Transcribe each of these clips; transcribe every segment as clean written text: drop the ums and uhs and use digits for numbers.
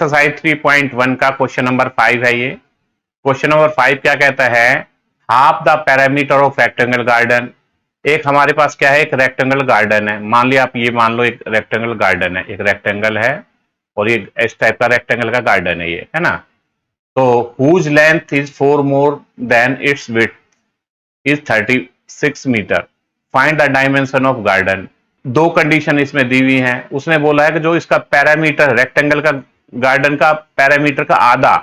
Exercise 3.1 का question number 5 है ये। क्वेश्चन नंबर 5 क्या कहता है? Half the parameter of rectangle garden. एक हमारे पास क्या है, एक रेक्टेंगल गार्डन है। मान लिया आप, ये मान लो एक रेक्टेंगल गार्डन है, एक रेक्टेंगल है और ये इस टाइप का रेक्टेंगल का गार्डन है, ये है ना। तो whose length is 4 more than its width is 36 metre, find the dimension of garden. दो कंडीशन इसमें दी हुई हैं। उसने बोला है कि जो इसका पैरामीटर रेक्टेंगल का गार्डन का पैरामीटर का आधा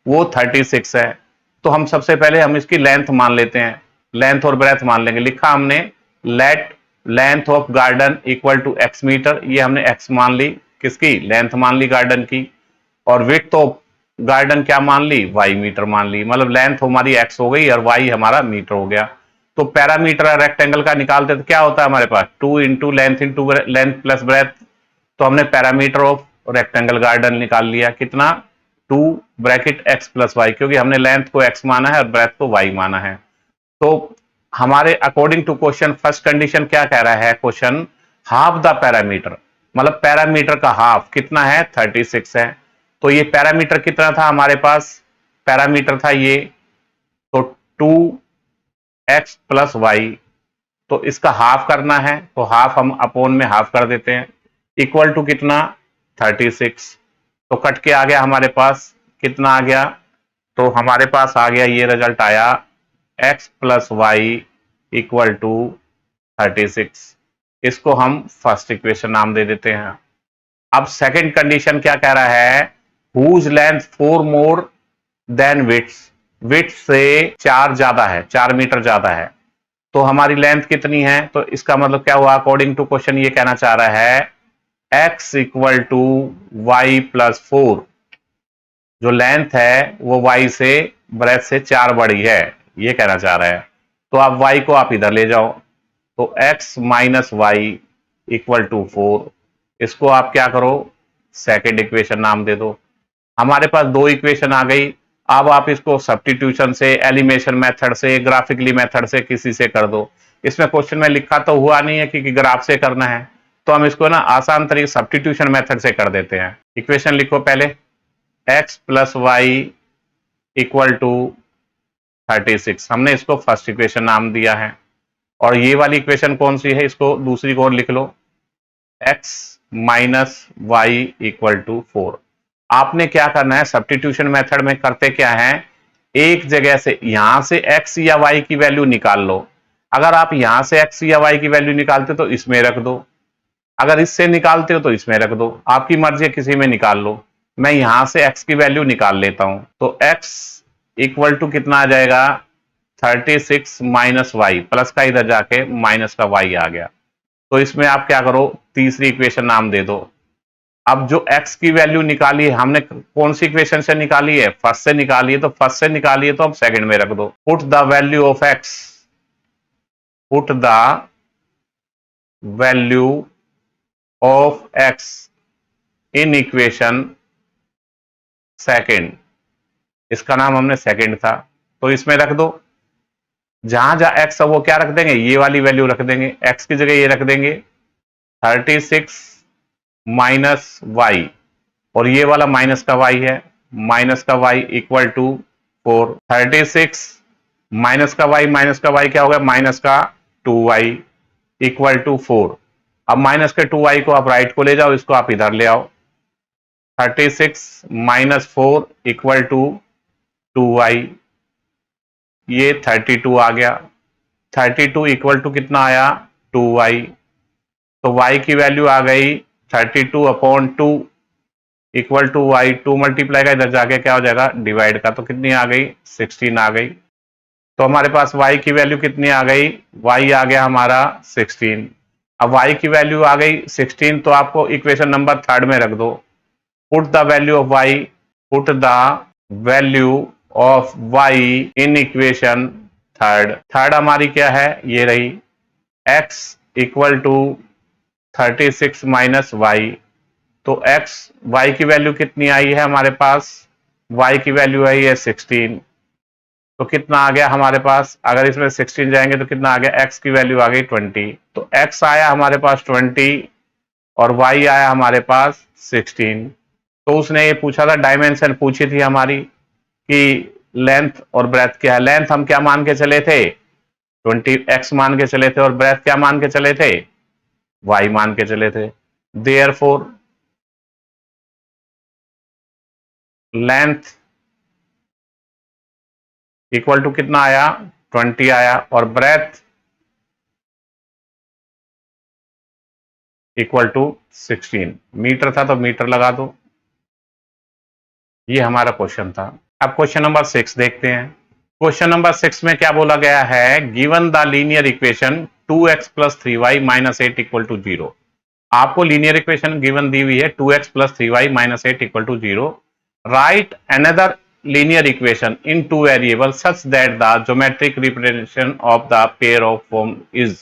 वो 36 है। तो हम सबसे पहले हम इसकी लेंथ मान लेते हैं, लेंथ और ब्रेथ मान लेंगे। लिखा हमने let length of garden equal to X metre, ये हमने एक्स मान ली, किसकी लेंथ मान ली गार्डन की। और विड्थ ऑफ गार्डन क्या मान ली, वाई मीटर मान ली। मतलब लेंथ हमारी एक्स हो गई और वाई हमारा मीटर हो गया। तो पैरामीटर रेक्टेंगल का निकालते तो क्या होता है हमारे पास, 2 इंटू लेंथ प्लस ब्रेथ। तो हमने पैरामीटर ऑफ रेक्टेंगल गार्डन निकाल लिया, कितना, 2 ब्रैकेट एक्स प्लस वाई, क्योंकि हमने लेंथ को एक्स माना है और ब्रेथ को वाई माना है। तो हमारे according to question first condition क्या कह रहा है क्वेश्चन, हाफ द पैरामीटर, मतलब पैरामीटर का हाफ कितना है, 36 है। तो ये पैरामीटर कितना था हमारे पास, पैरामीटर था ये, तो 2x प्लस वाई। तो इसका हाफ करना है तो हाफ हम अपोन में हाफ कर देते हैं, इक्वल टू कितना, 36। तो कट के आ गया हमारे पास, कितना आ गया, तो हमारे पास आ गया, ये रिजल्ट आया x plus Y equal to 36। इसको हम फर्स्ट इक्वेशन नाम दे देते हैं। अब सेकंड कंडीशन क्या कह रहा है, whose length 4 more than width, width से 4 ज्यादा है, 4 मीटर ज्यादा है। तो हमारी लेंथ कितनी है, तो इसका मतलब क्या हुआ, अकॉर्डिंग टू क्वेश्चन ये कहना चाह रहा है x equal to Y plus 4, जो लेंथ है वो y से ब्रेथ से 4 बड़ी है, ये कहना चाह रहा है। तो आप y को आप इधर ले जाओ, तो x minus Y equal to 4। इसको आप क्या करो, सेकेंड इक्वेशन नाम दे दो। हमारे पास दो इक्वेशन आ गई। अब आप इसको सब्स्टिट्यूशन से, एलिमिनेशन मेथड से, ग्राफिकली मेथड से, किसी से कर दो। इसमें क्वेश्चन में लिखा तो हुआ नहीं है कि ग्राफ से करना है, तो हम इसको ना आसान तरीके सब्स्टिट्यूशन मेथड से कर देते हैं। इक्वेशन लिखो पहले, x plus Y equal to 36, हमने इसको फर्स्ट इक्वेशन नाम दिया है। और ये वाली इक्वेशन कौन सी है, इसको दूसरी को लिख लो, x minus Y equal to 4। आपने क्या करना है, सब्स्टिट्यूशन मेथड में करते क्या है, एक जगह से यहां से x या y की वैल्यू निकाल लो। अगर आप यहां से x या y की वैल्यू निकालते तो इसमें रख दो, अगर इससे निकालते हो तो इसमें रख दो, आपकी मर्जी है, किसी में निकाल लो। मैं यहां से x की वैल्यू निकाल लेता हूं, तो x इक्वल टू कितना आ जाएगा, 36 माइनस वाई, प्लस का इधर जाके माइनस का y आ गया। तो इसमें आप क्या करो, तीसरी इक्वेशन नाम दे दो। अब जो x की वैल्यू निकाली है हमने, कौन सी इक्वेशन से निकाली है, फर्स्ट से निकाली है, तो फर्स्ट से निकाली है तो अब सेकंड में रख दो। Put the value of x, put the value of x in equation second, इसका नाम हमने सेकंड था, तो इसमें रख दो। जहां जहां x है वो क्या रख देंगे, ये वाली वैल्यू रख देंगे, x की जगह ये रख देंगे 36 माइनस वाई, और ये वाला माइनस का y है, माइनस का y इक्वल टू 4। 36 माइनस का y क्या होगा, माइनस का 2y इक्वल टू 4। अब माइनस के 2y को आप राइट को ले जाओ, इसको आप इधर ले आओ, 36 माइनस 4 इक्वल टू 2y, ये 32 आ गया। 32 इक्वल टू कितना आया, 2y। तो y की वैल्यू आ गई 32 upon 2 equal to Y, 2 multiply का इधर जाके क्या हो जाएगा, डिवाइड का, तो कितनी आ गई, 16 आ गई। तो हमारे पास y की वैल्यू कितनी आ गई, y आ गया हमारा 16। अब y की वैल्यू आ गई 16, तो आपको इक्वेशन नंबर थर्ड में रख दो। Put the value of y, put the value of y in equation third. Third हमारी क्या है, ये रही, x equal to 36 minus Y. तो x y की वैल्यू कितनी आई है हमारे पास, y की वैल्यू आई है 16। तो कितना आ गया हमारे पास, अगर इसमें 16 जाएंगे तो कितना आ गया, x की वैल्यू आ गई 20। तो x आया हमारे पास 20 और y आया हमारे पास 16। तो उसने ये पूछा था, डायमेंशन पूछी थी हमारी कि लेंथ और ब्रेथ क्या है। लेंथ हम क्या मान के चले थे, 20x मान के चले थे, और ब्रेथ क्या मान के चले थे, y मान के चले थे। देयरफॉर लेंथ इक्वल टू कितना आया, 20 आया, और ब्रेथ इक्वल टू 16। मीटर था तो मीटर लगा दो। ये हमारा क्वेश्चन था। अब क्वेश्चन नंबर 6 देखते हैं। क्वेश्चन नंबर 6 में क्या बोला गया है, given the linear equation 2x plus 3y minus 8 equal to 0। आपको लीनियर इक्वेशन गिवन दी हुई है 2x plus 3y minus 8 equal to 0। Right another linear equation in two variable such that the geometric representation of the pair of form is.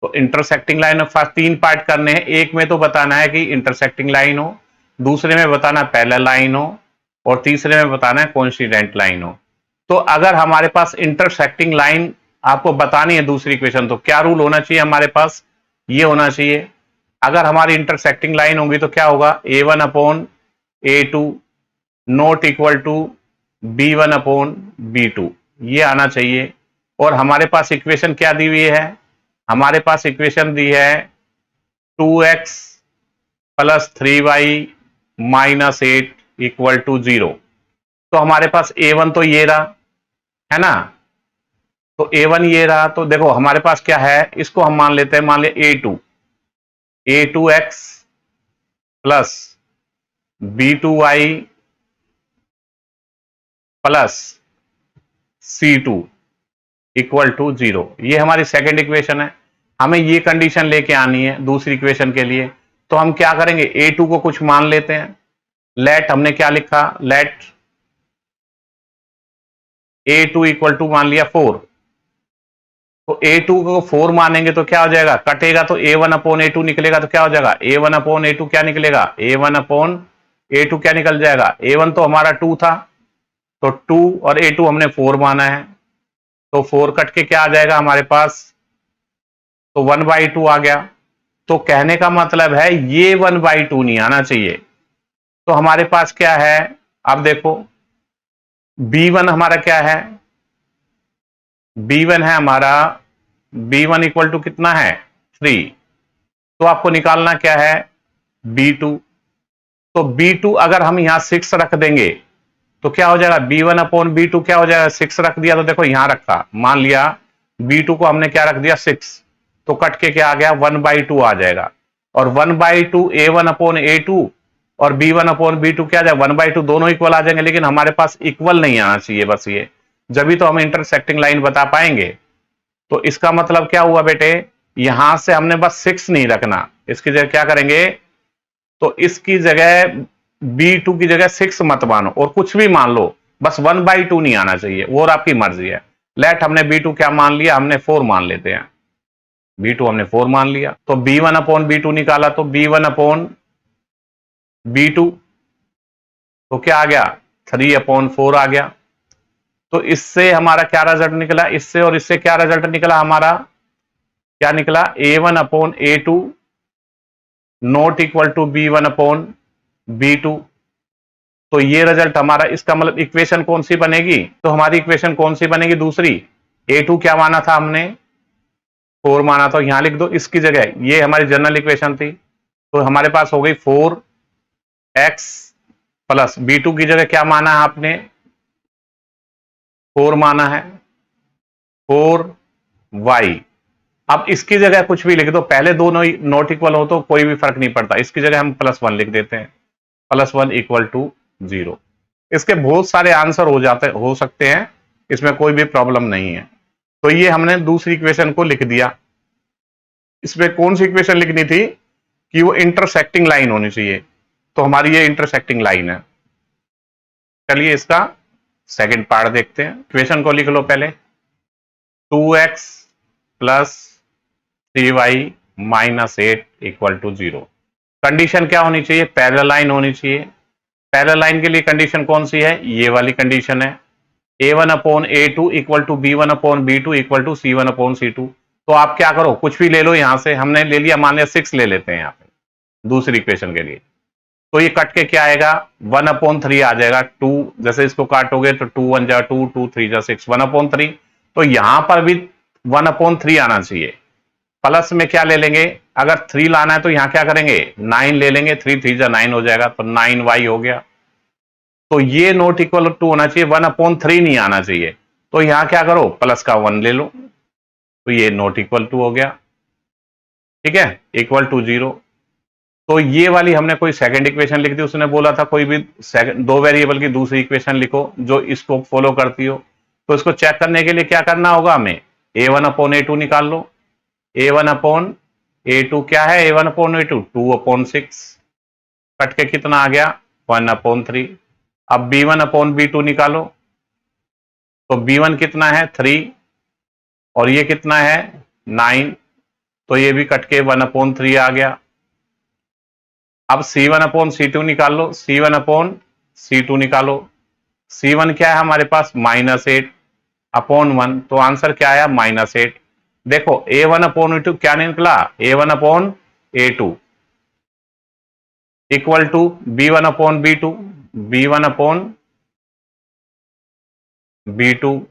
तो intersecting line of first 3 part करने हैं। एक में तो बताना है कि इंटरसेक्टिंग लाइन हो, दूसरे में बताना पैरेलल लाइन हो, और तीसरे में बताना है कोइंसिडेंट लाइन हो। तो अगर हमारे पास इंटरसेक्टिंग लाइन आपको बतानी है दूसरी इक्वेशन, तो क्या रूल होना चाहिए हमारे पास, ये होना चाहिए। अगर हमारी इंटरसेक्टिंग लाइन होगी तो क्या होगा, a1 upon a2 not equal to b1 upon b2, ये आना चाहिए। और हमारे पास इक्वेशन क्या दी हुई है, हमारे पास इक्वेशन दी है 2x plus 3y minus 8 equal to 0। तो हमारे पास a1 तो ये रहा है ना, तो a1 ये रहा। तो देखो हमारे पास क्या है, इसको हम मान लेते हैं, मान ले a2x plus b2y plus c2 equal to 0। ये हमारी सेकेंड इक्वेशन है। हमें ये कंडीशन लेके आनी है दूसरी इक्वेशन के लिए। तो हम क्या करेंगे, a2 को कुछ मान लेते हैं। लेट हमने क्या लिखा, लेट a2 इक्वल टू मान लिया 4। तो a2 को 4 मानेंगे तो क्या हो जाएगा, कटेगा तो a1 अपॉन a2 निकलेगा। तो क्या हो जाएगा, a1 अपॉन a2 क्या निकलेगा, a1 अपॉन a2 क्या निकल जाएगा, a1 तो हमारा 2 था, तो 2 और a2 हमने 4 माना है, तो 4 कट के क्या आ जाएगा हमारे पास, तो 1/2 आ गया। तो कहने का मतलब है ये 1/2 नहीं आना चाहिए। तो हमारे पास क्या है, अब देखो b1 हमारा क्या है, b1 है हमारा, b1 इक्वल टू कितना है 3। तो आपको निकालना क्या है b2। तो b2 अगर हम यहां 6 रख देंगे तो क्या हो जाएगा, b1 अपॉन b2 क्या हो जाएगा, 6 रख दिया तो देखो यहां रखा, मान लिया b2 को हमने क्या रख दिया 6, तो कट के क्या आ गया 1/2 आ जाएगा। और 1/2 a1 अपॉन a2 और b1 अपॉन b2 क्या आ जाएगा 1/2, दोनों इक्वल आ जाएंगे। लेकिन हमारे पास इक्वल नहीं आना चाहिए, बस ये जब भी तो हम इंटरसेक्टिंग लाइन बता पाएंगे। तो इसका मतलब क्या हुआ बेटे, यहां से हमने बस 6 नहीं रखना, इसकी जगह क्या करेंगे, तो इसकी जगह b2 की जगह 6 मत मानो और कुछ भी मान लो, बस 1/2 नहीं आना चाहिए, वो और आपकी मर्जी है। लेट हमने b2 क्या मान लिया, हमने 4 मान लेते हैं, b2 हमने 4 मान लिया। तो b1 अपॉन b2 निकाला, तो b1 अपॉन b2 तो क्या आ गया 3 अपॉन 4 आ गया। तो इससे हमारा क्या रिजल्ट निकला, इससे और इससे क्या रिजल्ट निकला हमारा, क्या निकला a1 upon a2 not equal to b1 upon b2। तो ये रिजल्ट हमारा, इसका मतलब इक्वेशन कौन सी बनेगी, तो हमारी इक्वेशन कौन सी बनेगी दूसरी, a2 क्या माना था हमने 4 माना, तो यहां लिख दो इसकी जगह, ये हमारी जनरल इक्वेशन थी। तो हमारे पास हो गई 4x प्लस b2 की जगह क्या माना है आपने 4 माना है 4y। अब इसकी जगह कुछ भी लिख दो, पहले दोनों नॉट इक्वल हो तो कोई भी फर्क नहीं पड़ता, इसकी जगह हम +1 लिख देते हैं, +1 इक्वल टू 0। इसके बहुत सारे आंसर हो सकते हैं, इसमें कोई भी प्रॉब्लम नहीं है। तो ये हमने दूसरी इक्वेशन को लिख दिया। इसमें कौन सी इक्वेशन लिखनी थी कि वो इंटरसेक्टिंग लाइन होनी चाहिए, तो हमारी ये इंटरसेक्टिंग लाइन है। चलिए इसका सेकंड पार्ट देखते हैं। इक्वेशन को लिख लो पहले, 2x plus 3y minus 8 equal to 0। Condition क्या होनी चाहिए, पैरेलल लाइन होनी चाहिए। पैरेलल लाइन के लिए कंडीशन कौन सी है, ये वाली कंडीशन है, a1 upon a2 equal to b1 upon b2 equal to c1 upon c2। तो आप क्या करो, कुछ भी ले लो, यहां से हमने ले लिया, मान लिया 6 ले लेते हैं यहां पे दूसरी इक्वेशन के लिए। तो ये कट के क्या आएगा, 1/3 आ जाएगा। 2 जैसे इसको काटोगे तो 2 1 जा 2, 2 3 जा 6, 1/3। तो यहां पर भी 1/3 आना चाहिए। प्लस में क्या ले लेंगे, अगर 3 लाना है तो यहां क्या करेंगे, 9 ले लेंगे, 3 3 जा 9 हो जाएगा, तो 9y हो गया। तो ये नॉट इक्वल टू होना चाहिए, 1/3 नहीं आना चाहिए। तो यहां क्या करो, प्लस का 1 ले लो, तो ये नॉट इक्वल टू हो गया। ठीक है, इक्वल टू 0। तो ये वाली हमने कोई सेकंड इक्वेशन लिख दी। उसने बोला था कोई भी दो वेरिएबल की दूसरी इक्वेशन लिखो जो इसको फॉलो करती हो। तो इसको चेक करने के लिए क्या करना होगा हमें, a1/a2 निकाल लो। a1/a2 क्या है, a1/a2 2/6, कट के कितना आ गया, 1/3। अब b1/b2 निकालो, तो b1 कितना है 3 और ये कितना है 9, तो ये भी कट के 1/3 आ गया। अब c1/c2 निकाल लो, c1/c2 निकालो। c1 क्या है हमारे पास, -8/1, तो आंसर क्या आया, -8। देखो a1/a2 क्या निकला, a1/a2 equal to b1/b2, b1/b2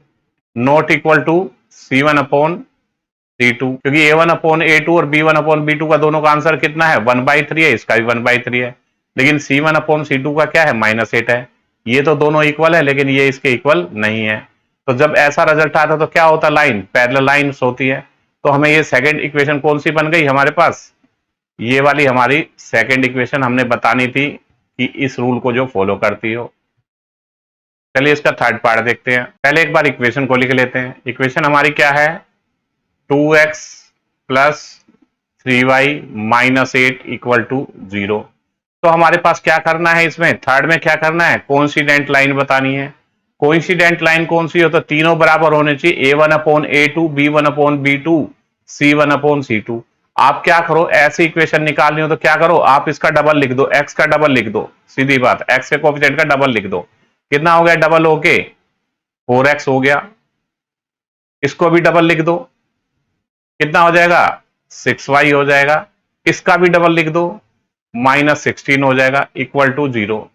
not equal to c1/c2, क्योंकि a1/a2 और b1/b2 का दोनों का आंसर कितना है, 1/3 है, इसका भी 1/3 है। लेकिन c1/c2 का क्या है, -8 है। ये तो दोनों इक्वल है, लेकिन ये इसके इक्वल नहीं है। तो जब ऐसा रिजल्ट आता तो क्या होता, लाइन पैरेलल लाइंस होती है। तो हमें ये सेकंड इक्वेशन कौन सी बन गई हमारे पास, ये वाली हमारी सेकंड इक्वेशन हमने बतानी थी कि इस रूल को जो फॉलो करती हो। चलिए इसका थर्ड पार्ट देखते हैं। पहले एक बार इक्वेशन को लिख लेते हैं। इक्वेशन हमारी क्या है, 2x plus 3y minus 8 equal to 0। तो हमारे पास क्या करना है, इसमें थर्ड में क्या करना है, कोइंसिडेंट लाइन बतानी है। कोइंसिडेंट लाइन कौन सी हो, तो तीनों बराबर होने चाहिए, a1/a2, b1/b2, c1/c2। आप क्या करो, ऐसी इक्वेशन निकालनी हो तो क्या करो, आप इसका डबल लिख दो, x का डबल लिख दो, सीधी बात, x के कोएफिशिएंट का डबल लिख दो। कितना हो गया डबल होके, 4x हो गया। इसको भी डबल लिख दो, कितना हो जाएगा, 6y हो जाएगा। इसका भी डबल लिख दो, -16 हो जाएगा, इक्वल टू 0।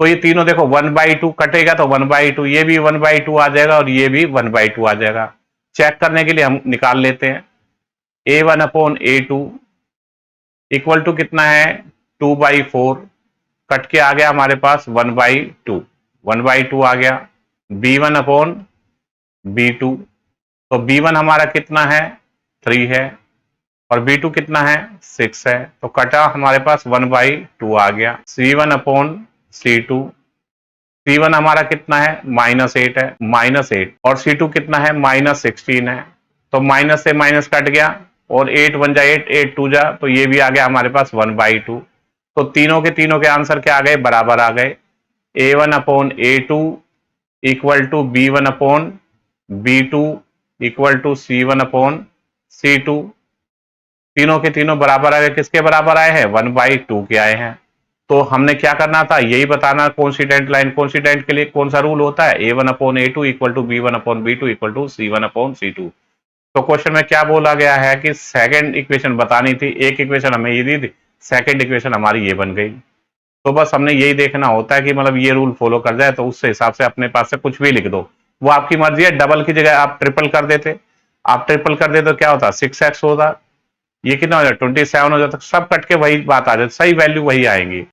तो ये तीनों देखो 1/2 कटेगा तो 1/2, ये भी 1/2 आ जाएगा और ये भी 1/2 आ जाएगा। चेक करने के लिए हम निकाल लेते हैं, a1/a2 इक्वल टू कितना है, 2/4, कट के आ गया हमारे पास 1/2, 1/2 आ गया। b1/b2, तो b1 हमारा कितना है, 3 है, और b2 कितना है, 6 है, तो कटा हमारे पास 1/2 आ गया। c1/c2, c1 हमारा कितना है, -8 है, -8, और c2 कितना है, -16 है। तो माइनस से माइनस कट गया, और 8 1 जा 8, 8 2 जा, तो ये भी आ गया हमारे पास 1/2। तो तीनों के आंसर क्या आ गए, बराबर आ गए। a1/a2 equal to b1/b2 equal to c1/c2। तीनों के तीनों बराबर आ गए, किसके बराबर आए हैं, 1/2 के आए हैं। तो हमने क्या करना था, यही बताना कोइंसिडेंट लाइन, कोइंसिडेंट के लिए कौन सा रूल होता है, a1/a2 equal to b1/b2 equal to c1/c2। तो क्वेश्चन में क्या बोला गया है कि सेकंड इक्वेशन बतानी थी, एक इक्वेशन हमें ये दी थी, सेकंड इक्वेशन हमारी ये बन गई। तो बस हमने यही देखना होता है कि मतलब ये रूल फॉलो कर जाए, तो उससे हिसाब से अपने पास से कुछ भी लिख दो, वो आपकी मर्जी है। डबल की जगह आप ट्रिपल कर देते, आप ट्रिपल कर देते तो क्या होता, 6x होता, ये कितना हो जाता, 27 हो जाता, सब कट के वही बात आ जाती, सही वैल्यू वही आएंगी।